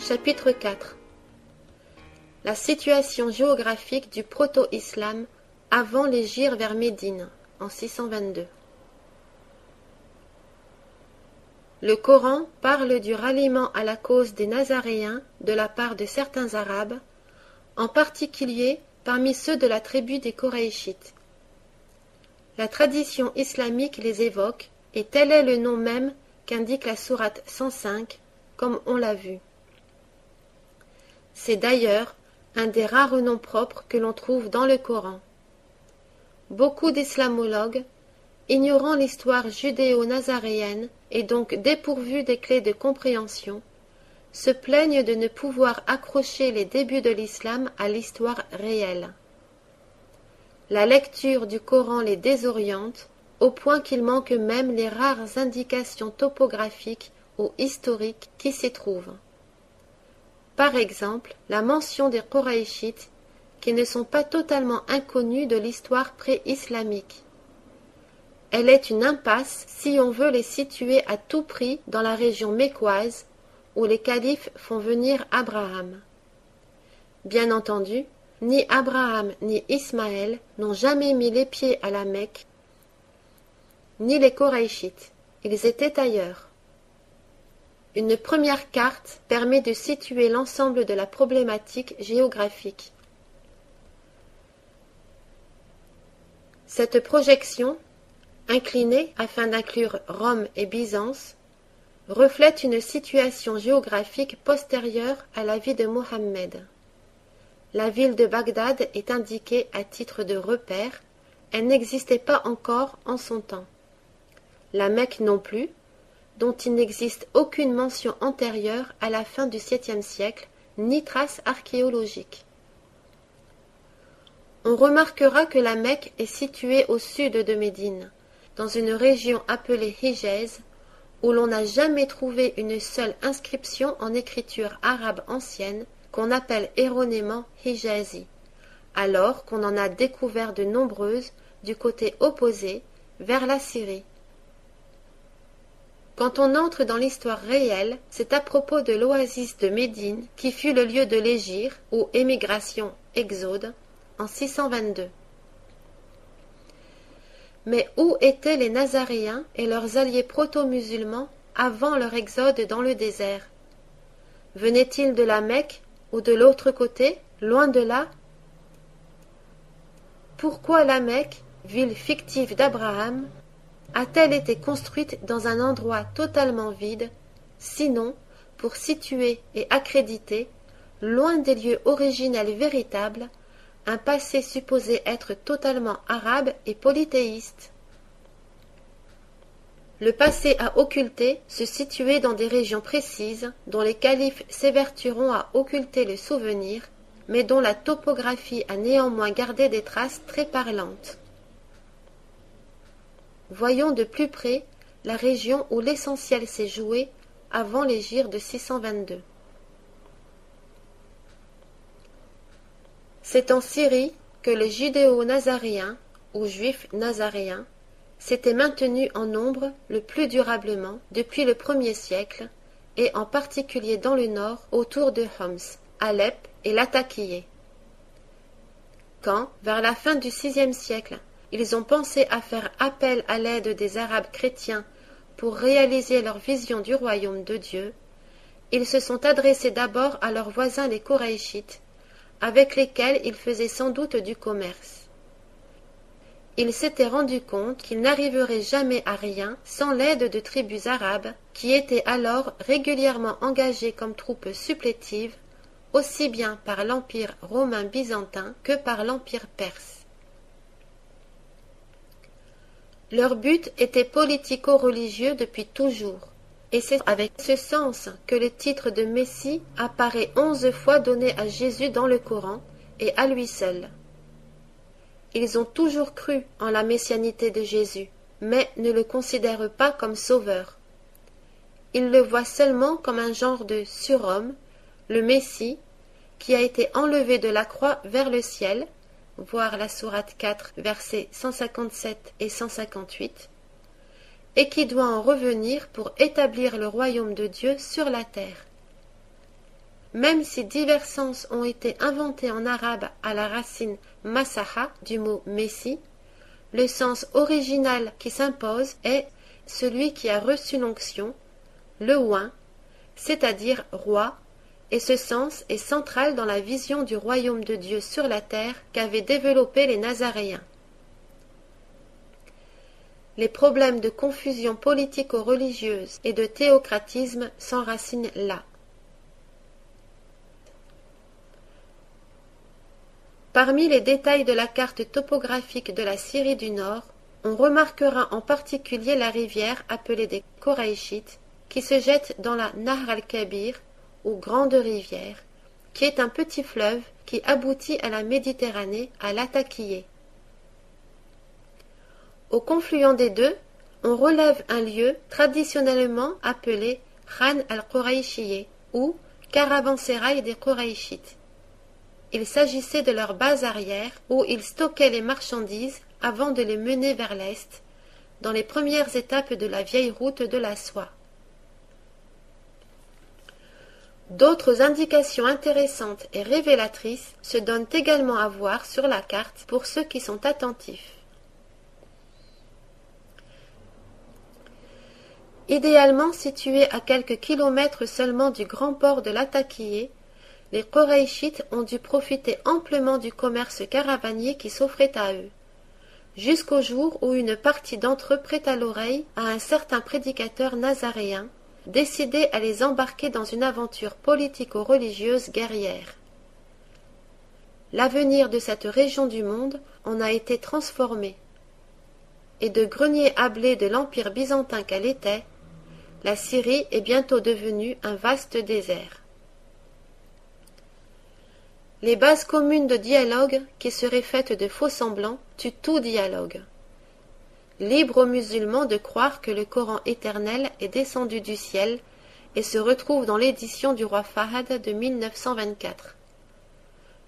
Chapitre 4. La situation géographique du proto-islam avant l'hégire vers Médine, en 622. Le Coran parle du ralliement à la cause des Nazaréens de la part de certains Arabes, en particulier parmi ceux de la tribu des Koraïchites. La tradition islamique les évoque, et tel est le nom même qu'indique la sourate 105, comme on l'a vu. C'est d'ailleurs un des rares noms propres que l'on trouve dans le Coran. Beaucoup d'islamologues, ignorant l'histoire judéo-nazaréenne et donc dépourvus des clés de compréhension, se plaignent de ne pouvoir accrocher les débuts de l'islam à l'histoire réelle. La lecture du Coran les désoriente, au point qu'il manque même les rares indications topographiques ou historiques qui s'y trouvent. Par exemple, la mention des Koraïchites, qui ne sont pas totalement inconnus de l'histoire pré-islamique. Elle est une impasse si on veut les situer à tout prix dans la région mécoise, où les califes font venir Abraham. Bien entendu, ni Abraham ni Ismaël n'ont jamais mis les pieds à la Mecque, ni les Koraïchites. Ils étaient ailleurs. Une première carte permet de situer l'ensemble de la problématique géographique. Cette projection, inclinée afin d'inclure Rome et Byzance, reflète une situation géographique postérieure à la vie de Mohammed. La ville de Bagdad est indiquée à titre de repère, elle n'existait pas encore en son temps. La Mecque non plus, dont il n'existe aucune mention antérieure à la fin du 7e siècle, ni trace archéologique. On remarquera que la Mecque est située au sud de Médine, dans une région appelée Hijaz, où l'on n'a jamais trouvé une seule inscription en écriture arabe ancienne, qu'on appelle erronément Hijazi, alors qu'on en a découvert de nombreuses du côté opposé, vers la Syrie. Quand on entre dans l'histoire réelle, c'est à propos de l'oasis de Médine qui fut le lieu de l'hégire, ou émigration, exode, en 622. Mais où étaient les Nazaréens et leurs alliés proto-musulmans avant leur exode dans le désert? Venaient-ils de la Mecque ou de l'autre côté, loin de là? Pourquoi la Mecque, ville fictive d'Abraham, a-t-elle été construite dans un endroit totalement vide, sinon pour situer et accréditer, loin des lieux originels véritables, un passé supposé être totalement arabe et polythéiste? Le passé à occulter se situait dans des régions précises dont les califes s'évertueront à occulter le souvenir, mais dont la topographie a néanmoins gardé des traces très parlantes. Voyons de plus près la région où l'essentiel s'est joué avant l'hégire de 622. C'est en Syrie que les judéo-nazaréens, ou juifs nazaréens, s'étaient maintenus en nombre le plus durablement depuis le 1er siècle, et en particulier dans le nord autour de Homs, Alep et Latakié. Quand, vers la fin du 6e siècle, ils ont pensé à faire appel à l'aide des Arabes chrétiens pour réaliser leur vision du royaume de Dieu, ils se sont adressés d'abord à leurs voisins les Koraïchites, avec lesquels ils faisaient sans doute du commerce. Ils s'étaient rendus compte qu'ils n'arriveraient jamais à rien sans l'aide de tribus arabes qui étaient alors régulièrement engagées comme troupes supplétives, aussi bien par l'Empire romain byzantin que par l'Empire perse. Leur but était politico-religieux depuis toujours, et c'est avec ce sens que le titre de Messie apparaît 11 fois donné à Jésus dans le Coran, et à lui seul. Ils ont toujours cru en la messianité de Jésus, mais ne le considèrent pas comme sauveur. Ils le voient seulement comme un genre de surhomme, le Messie, qui a été enlevé de la croix vers le ciel, voir la sourate 4, versets 157 et 158, et qui doit en revenir pour établir le royaume de Dieu sur la terre. Même si divers sens ont été inventés en arabe à la racine masaha du mot messie, le sens original qui s'impose est celui qui a reçu l'onction, le oint, c'est-à-dire roi, et ce sens est central dans la vision du royaume de Dieu sur la terre qu'avaient développé les Nazaréens. Les problèmes de confusion politico-religieuse et de théocratisme s'enracinent là. Parmi les détails de la carte topographique de la Syrie du Nord, on remarquera en particulier la rivière appelée des Koraïchites, qui se jette dans la Nahr al-Kabir, ou Grande Rivière, qui est un petit fleuve qui aboutit à la Méditerranée, à Latakié. Au confluent des deux, on relève un lieu traditionnellement appelé Khan al-Quraïchiyé, ou caravansérail des Quraïchites. Il s'agissait de leur base arrière, où ils stockaient les marchandises avant de les mener vers l'est, dans les premières étapes de la vieille route de la soie. D'autres indications intéressantes et révélatrices se donnent également à voir sur la carte pour ceux qui sont attentifs. Idéalement situés à quelques kilomètres seulement du grand port de Latakié, les Quraïchites ont dû profiter amplement du commerce caravanier qui s'offrait à eux, jusqu'au jour où une partie d'entre eux prêta l'oreille à un certain prédicateur nazaréen, décidé à les embarquer dans une aventure politico-religieuse guerrière. L'avenir de cette région du monde en a été transformé, et de grenier à blé de l'Empire byzantin qu'elle était, la Syrie est bientôt devenue un vaste désert. Les bases communes de dialogue, qui seraient faites de faux-semblants, tuent tout dialogue. Libre aux musulmans de croire que le Coran éternel est descendu du ciel et se retrouve dans l'édition du roi Fahad de 1924.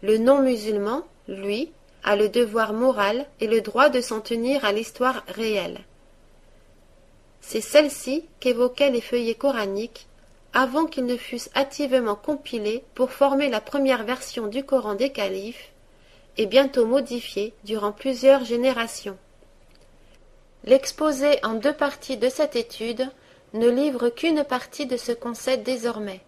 Le non-musulman, lui, a le devoir moral et le droit de s'en tenir à l'histoire réelle. C'est celle-ci qu'évoquaient les feuillets coraniques avant qu'ils ne fussent hâtivement compilés pour former la première version du Coran des califes, et bientôt modifiée durant plusieurs générations. L'exposé en 2 parties de cette étude ne livre qu'une partie de ce qu'on sait désormais,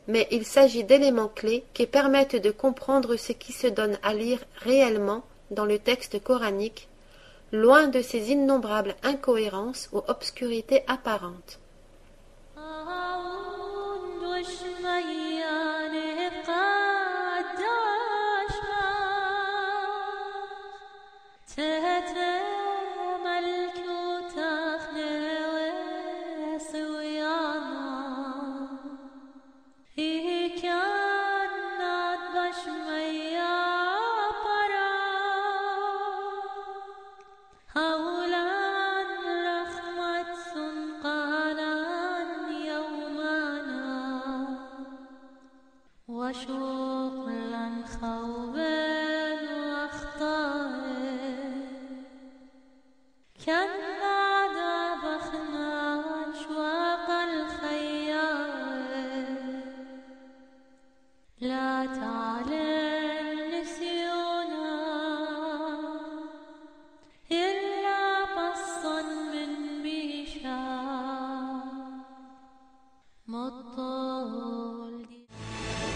mais il s'agit d'éléments clés qui permettent de comprendre ce qui se donne à lire réellement dans le texte coranique, loin de ces innombrables incohérences ou obscurités apparentes.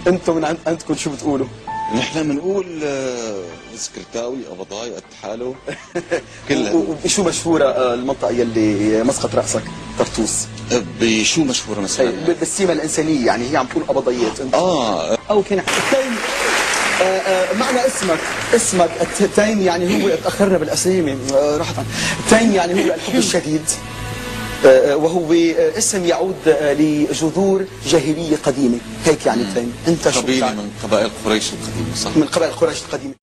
انتم من عندكم شو بتقولوا؟ نحن بنقول سكرتاوي قبضاي قتحالو كلها. وشو مشهوره المنطقه يلي مسقط راسك طرطوس؟ بشو مشهوره مثلا؟ بالسيمه الانسانيه، يعني هي عم تقول قبضيات انت. او كان التيم معنى اسمك التيم يعني هو تاخرنا بالاسامي راحت عن التيم يعني هو الحب الشديد، وهو اسم يعود لجذور جاهلية قديمة، هيك يعني التيم. انت قبيلة من قبائل قريش القديمة، صح؟ من قبائل قريش القديمة.